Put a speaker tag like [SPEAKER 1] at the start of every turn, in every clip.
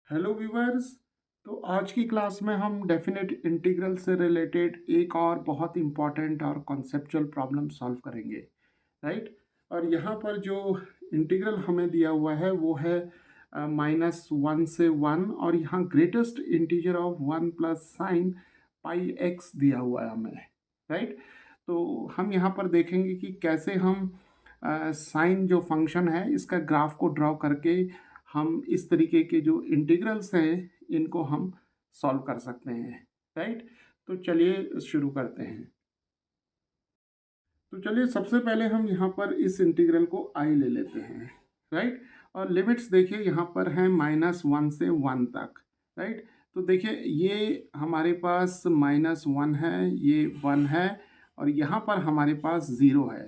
[SPEAKER 1] Hello viewers. तो आज की क्लास में हम डेफिनेट इंटीग्रल से रिलेटेड एक और बहुत इम्पॉर्टेंट और कॉन्सेप्चुअल प्रॉब्लम सॉल्व करेंगे, राइट। और यहाँ पर जो इंटीग्रल हमें दिया हुआ है वो है -1 से 1, और यहाँ greatest integer of 1 plus sine pi x दिया हुआ है हमें, राइट। तो हम यहाँ पर देखेंगे कि कैसे हम साइन जो फंक्शन है इसका ग्राफ को ड्रॉ करके हम इस तरीके के जो इंटीग्रल्स हैं इनको हम सॉल्व कर सकते हैं, राइट। तो चलिए शुरू करते हैं। तो चलिए सबसे पहले हम यहाँ पर इस इंटीग्रल को आई ले लेते हैं, राइट। और लिमिट्स देखिए यहाँ पर हैं -1 से 1 तक, राइट। तो देखिए ये हमारे पास -1 है, ये 1 है, और यहाँ पर हमारे पास 0 है।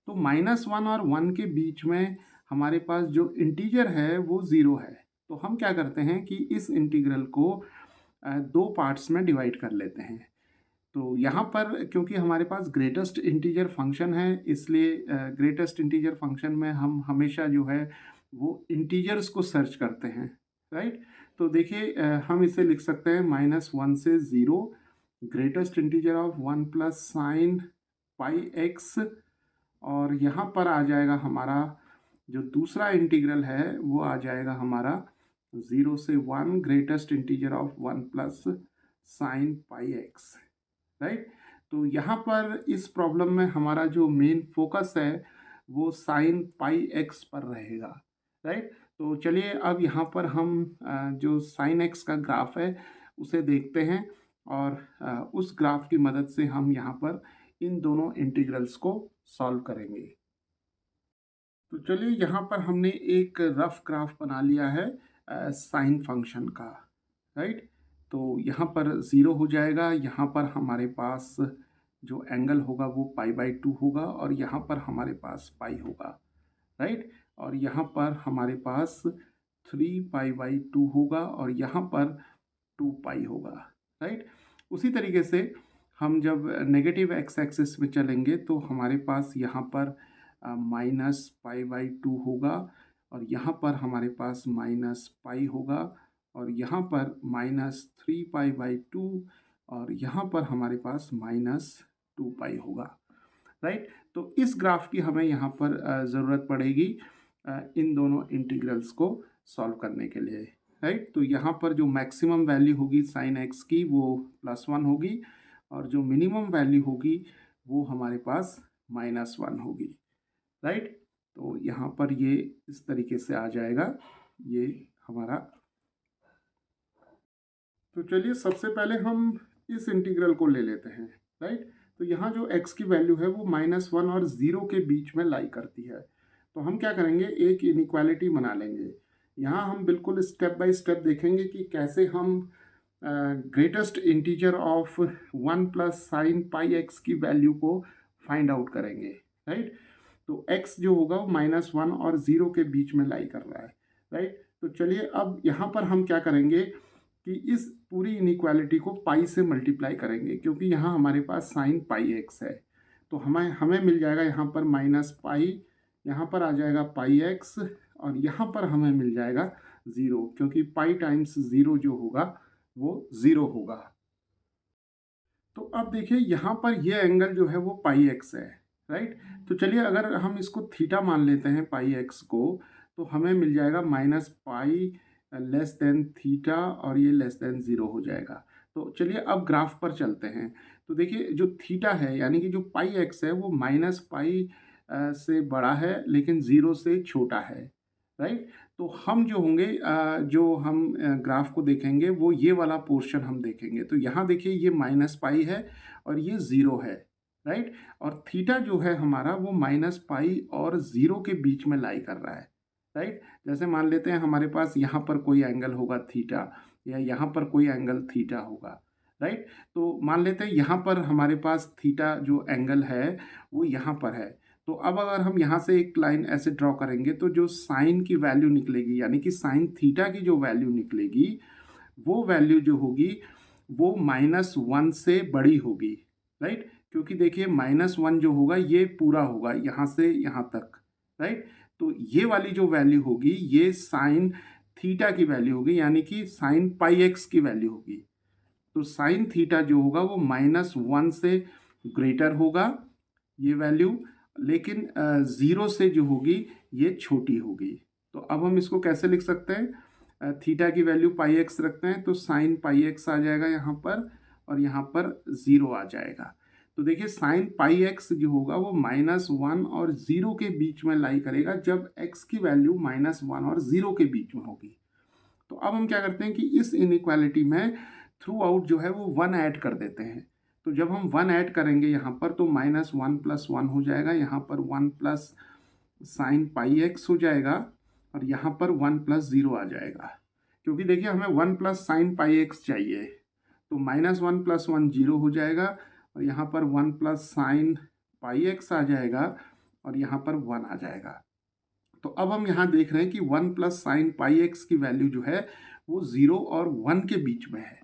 [SPEAKER 1] तो -1 और 1 के बीच में हमारे पास जो इंटीजर है वो 0 है। तो हम क्या करते हैं कि इस इंटीग्रल को दो पार्ट्स में डिवाइड कर लेते हैं। तो यहाँ पर क्योंकि हमारे पास ग्रेटेस्ट इंटीजर फंक्शन है, इसलिए ग्रेटेस्ट इंटीजर फंक्शन में हम हमेशा जो है वो इंटीजर्स को सर्च करते हैं, राइट। तो देखिए हम इसे लिख सकते हैं -1 से 0, greatest integer of 1 plus sine pi x, और यहाँ पर आ जाएगा हमारा जो दूसरा इंटीग्रल है वो आ जाएगा हमारा 0 से 1, greatest integer of 1 plus sine pi x, right. तो यहाँ पर इस प्रॉब्लम में हमारा जो मेन फोकस है वो साइन पाई एक्स पर रहेगा, राइट। तो चलिए अब यहाँ पर हम जो साइन एक्स का ग्राफ है उसे देखते हैं, और उस ग्राफ की मदद से हम यहाँ पर इन दोनों इंटीग्रल्स को सॉल्व करेंगे। तो चलिए यहाँ पर हमने एक रफ ग्राफ बना लिया है साइन फंक्शन का, राइट। तो यहाँ पर 0 हो जाएगा, यहाँ पर हमारे पास जो एंगल होगा वो पाई/2 होगा, और यहाँ पर हमारे पास पाई होगा, राइट। और यहाँ पर हमारे पास 3 पाई/2 होगा, और यहाँ पर 2 पाई होगा, राइट। उसी तरीके से हम जब नेगेटिव एक्स एक्सिस में चलेंगे तो हमारे पास यहाँ पर -पाई/2 होगा, और यहाँ पर हमारे पास -पाई होगा, और यहाँ पर -3 पाई/2, और यहाँ पर हमारे पास -2 पाई होगा, राइट। तो इस ग्राफ की हमें यहाँ पर ज़रूरत पड़ेगी इन दोनों इंटीग्रल्स को सॉल्व करने के लिए, राइट। तो यहाँ पर जो मैक्सिमम वैल्यू होगी साइन एक्स की वो +1 होगी, और जो मिनिमम वैल्यू होगी वो हमारे पास -1 होगी, राइट। तो यहाँ पर ये इस तरीके से आ जाएगा ये हमारा। तो चलिए सबसे पहले हम इस इंटीग्रल को ले लेते हैं, राइट। तो यहाँ जो x की वैल्यू है वो -1 और 0 के बीच में लाई करती है। तो हम क्या करेंगे, एक इनइक्वालिटी बना लेंगे। यहाँ हम बिल्कुल स्टेप बाय स्टेप देखेंगे कि कैसे हम greatest integer of 1 plus sine pi x की वैल्यू को फाइंड आउट करेंगे, राइट। तो x जो होगा वो -1 और 0 के बीच में लाई कर रहा है, राइट। तो चलिए अब यहाँ पर हम क्या करेंगे कि इस पूरी इनइक्वालिटी को पाई से मल्टीप्लाई करेंगे, क्योंकि यहाँ हमारे पास साइन पाई एक्स है। तो हमें हमें मिल जाएगा यहाँ पर -पाई, यहाँ पर आ जाएगा पाई एक्स, और यहाँ पर हमें मिल जाएगा 0, क्योंकि पाई टाइम्स 0 जो होगा वो 0 होगा। तो अब देखिए यहाँ पर ये एंगल जो है वो पाई एक्स है, राइट। तो चलिए अगर हम इसको थीटा मान लेते हैं पाई एक्स को, तो हमें मिल जाएगा -पाई लेस देन थीटा, और ये लेस देन 0 हो जाएगा। तो चलिए अब ग्राफ पर चलते हैं। तो देखिए जो थीटा है यानी कि जो पाई एक्स है वो -पाई से बड़ा है लेकिन 0 से छोटा है, राइट। तो हम जो होंगे जो हम ग्राफ को देखेंगे वो ये वाला पोर्शन हम देखेंगे। तो यहाँ देखिए ये -पाई है और ये 0 है, राइट। और थीटा जो है हमारा वो -पाई और 0 के बीच में लाई कर रहा है, राइट। जैसे मान लेते हैं हमारे पास यहाँ पर कोई एंगल होगा थीटा, या यहाँ पर कोई एंगल थीटा होगा, राइट। तो मान लेते हैं यहाँ पर हमारे पास थीटा जो एंगल है वो यहाँ पर है। तो अब अगर हम यहाँ से एक लाइन ऐसे ड्रॉ करेंगे तो जो साइन की वैल्यू निकलेगी यानी कि साइन थीटा की जो वैल्यू निकलेगी वो वैल्यू जो होगी वो -1 से बड़ी होगी, राइट। क्योंकि देखिए -1 जो होगा ये पूरा होगा यहाँ से यहाँ तक, राइट। तो ये वाली जो वैल्यू होगी ये साइन थीटा की वैल्यू होगी, यानी कि साइन पाई एक्स की वैल्यू होगी। तो साइन थीटा जो होगा वो -1 से ग्रेटर होगा ये वैल्यू, लेकिन 0 से जो होगी ये छोटी होगी। तो अब हम इसको कैसे लिख सकते हैं? थीटा की वैल्यू पाई एक्स रखते हैं, तो साइन पाई एक्स आ जाएगा यहाँ पर, और यहाँ पर 0 आ जाएगा। तो देखिए साइन पाई एक्स जो होगा वो -1 और 0 के बीच में लाई करेगा, जब x की वैल्यू -1 और 0 के बीच में होगी। तो अब हम क्या करते हैं कि इस इनइक्वालिटी में थ्रू आउट जो है वो 1 ऐड कर देते हैं। तो जब हम 1 ऐड करेंगे यहाँ पर, तो -1 + 1 हो जाएगा, यहाँ पर 1 प्लस साइन पाई एक्स हो जाएगा, और यहाँ पर 1 + 0 आ जाएगा। क्योंकि देखिए हमें 1 प्लस साइन पाई एक्स चाहिए, तो -1 + 1 0 हो जाएगा, और यहाँ पर 1 प्लस साइन पाई एक्स आ जाएगा, और यहाँ पर 1 आ जाएगा। तो अब हम यहाँ देख रहे हैं कि 1 प्लस साइन पाई एक्स की वैल्यू जो है वो 0 और 1 के बीच में है।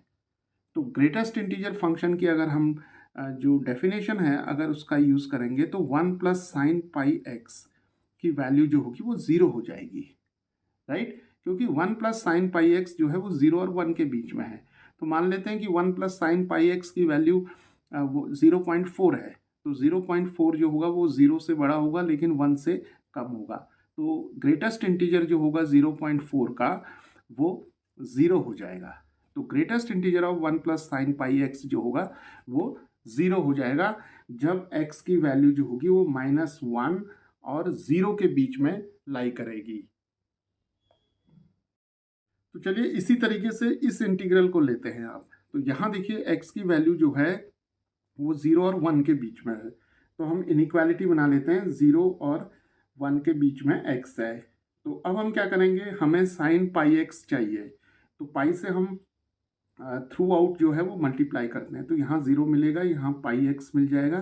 [SPEAKER 1] तो ग्रेटेस्ट इंटीजर फंक्शन की अगर हम जो डेफिनेशन है अगर उसका यूज़ करेंगे, तो 1 प्लस साइन पाई एक्स की वैल्यू जो होगी वो 0 हो जाएगी, राइट? क्योंकि 1 प्लस साइन पाई एक्स जो है वो 0 और 1 के बीच में है। तो मान लेते हैं कि 1 प्लस साइन पाई एक्स की वैल्यू वो 0.4 है। तो 0.4 जो होगा वो 0 से बड़ा होगा, लेकिन 1 से कम होगा। तो ग्रेटेस्ट इंटीजर जो होगा 0.4 का, वो 0 हो जाएगा। तो greatest integer of 1 plus sine pi x जो होगा वो 0 हो जाएगा, जब x की वैल्यू जो होगी वो -1 और 0 के बीच में लाई करेगी। तो चलिए इसी तरीके से इस इंटीग्रल को लेते हैं आप। तो यहाँ देखिए x की वैल्यू जो है वो 0 और 1 के बीच में है। तो हम इनइक्वालिटी बना लेते हैं, 0 और 1 के बीच में x है। तो अब हम क्या करेंगे, हमें साइन पाई एक्स चाहिए। तो पाई से हम थ्रू आउट जो है वो मल्टीप्लाई करते हैं। तो यहाँ 0 मिलेगा, यहाँ पाई एक्स मिल जाएगा,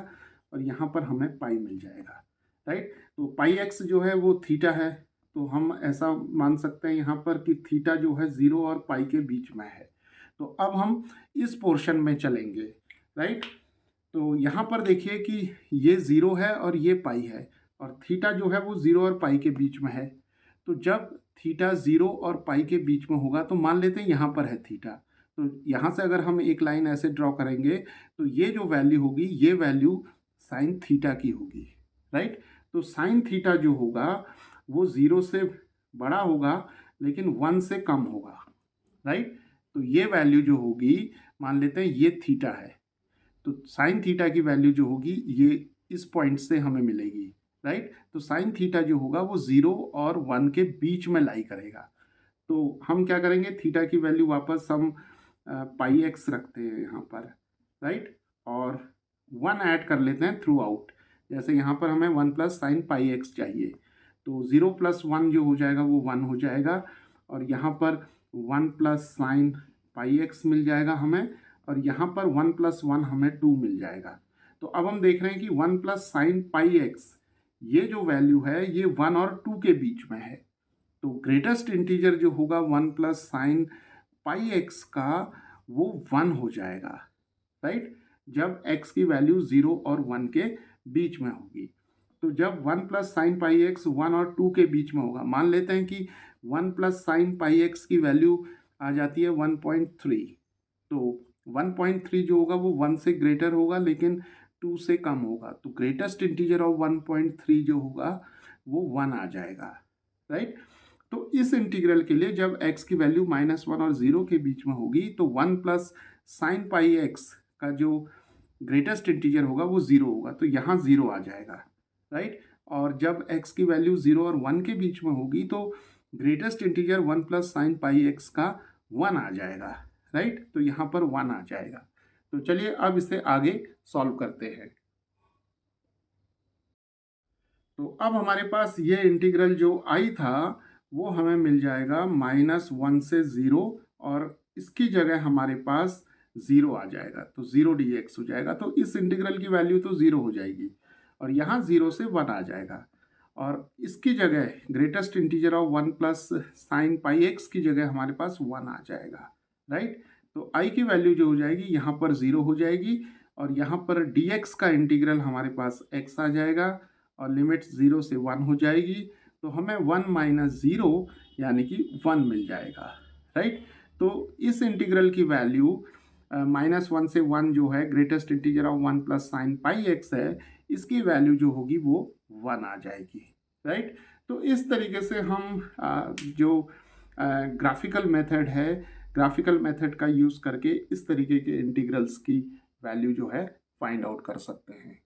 [SPEAKER 1] और यहाँ पर हमें पाई मिल जाएगा, राइट? तो पाई एक्स जो है वो थीटा है। तो हम ऐसा मान सकते हैं यहाँ पर कि थीटा जो है 0 और पाई के बीच में है। तो अब हम इस पोर्शन में चलेंगे, राइट? तो यहाँ पर देखिए कि ये 0 है और ये पाई है, और थीटा जो है वो 0 और पाई के बीच में है। तो जब थीटा 0 और पाई के बीच में होगा, तो मान लेते हैं यहाँ पर है थीटा। तो यहाँ से अगर हम एक लाइन ऐसे ड्रॉ करेंगे, तो ये जो वैल्यू होगी ये वैल्यू साइन थीटा की होगी, राइट? तो साइन थीटा जो होगा वो 0 से बड़ा होगा, लेकिन 1 से कम होगा, राइट? तो ये वैल्यू जो होगी, मान लेते हैं ये थीटा है, तो साइन थीटा की वैल्यू जो होगी ये इस पॉइंट से हमें मिलेगी, राइट? तो साइन थीटा जो होगा वो 0 और 1 के बीच में लाई करेगा। तो हम क्या करेंगे, थीटा की वैल्यू वापस हम पाई एक्स रखते हैं यहाँ पर, राइट? और 1 ऐड कर लेते हैं थ्रू आउट। जैसे यहाँ पर हमें 1 प्लस साइन पाई एक्स चाहिए, तो 0 + 1 जो हो जाएगा वो 1 हो जाएगा, और यहाँ पर 1 प्लस साइन पाई एक्स मिल जाएगा हमें, और यहाँ पर 1 + 1 हमें 2 मिल जाएगा। तो अब हम देख रहे हैं कि 1 प्लस साइन पाई एक्स ये जो वैल्यू है ये 1 और 2 के बीच में है। तो ग्रेटेस्ट इंटीजर जो होगा 1 प्लस साइन पाई एक्स का, वो 1 हो जाएगा, राइट? जब x की वैल्यू 0 और 1 के बीच में होगी। तो जब 1 प्लस साइन पाई एक्स 1 और 2 के बीच में होगा, मान लेते हैं कि 1 प्लस साइन पाई एक्स की वैल्यू आ जाती है 1.3। तो 1.3 जो होगा वो 1 से ग्रेटर होगा, लेकिन 2 से कम होगा। तो ग्रेटेस्ट इंटीजर ऑफ 1.3 जो होगा वो 1 आ जाएगा, राइट? तो इस इंटीग्रल के लिए जब x की वैल्यू -1 और 0 के बीच में होगी, तो 1 प्लस साइन पाई एक्स का जो ग्रेटेस्ट इंटीजर होगा वो 0 होगा, तो यहाँ 0 आ जाएगा, राइट? और जब x की वैल्यू 0 और 1 के बीच में होगी, तो greatest integer 1 plus sine pi x का 1 आ जाएगा, राइट? तो यहाँ पर 1 आ जाएगा। तो चलिए अब इसे आगे सॉल्व करते हैं। तो अब हमारे पास ये इंटीग्रल जो आई था वो हमें मिल जाएगा -1 से 0, और इसकी जगह हमारे पास 0 आ जाएगा, तो 0 dx हो जाएगा। तो इस इंटीग्रल की वैल्यू तो 0 हो जाएगी, और यहाँ 0 से 1 आ जाएगा, और इसकी जगह greatest integer of 1 plus sine pi x की जगह हमारे पास 1 आ जाएगा, राइट? तो आई की वैल्यू जो हो जाएगी यहाँ पर 0 हो जाएगी, और यहाँ पर dx का इंटीग्रल हमारे पास x आ जाएगा, और लिमिट 0 से 1 हो जाएगी। तो हमें 1 - 0 यानी कि 1 मिल जाएगा, राइट। तो इस इंटीग्रल की वैल्यू -1 से 1 जो है greatest integer of 1 plus sine pi x है, इसकी वैल्यू जो होगी वो 1 आ जाएगी, राइट। तो इस तरीके से हम जो ग्राफिकल मेथड है, ग्राफिकल मेथड का यूज़ करके इस तरीके के इंटीग्रल्स की वैल्यू जो है फाइंड आउट कर सकते हैं।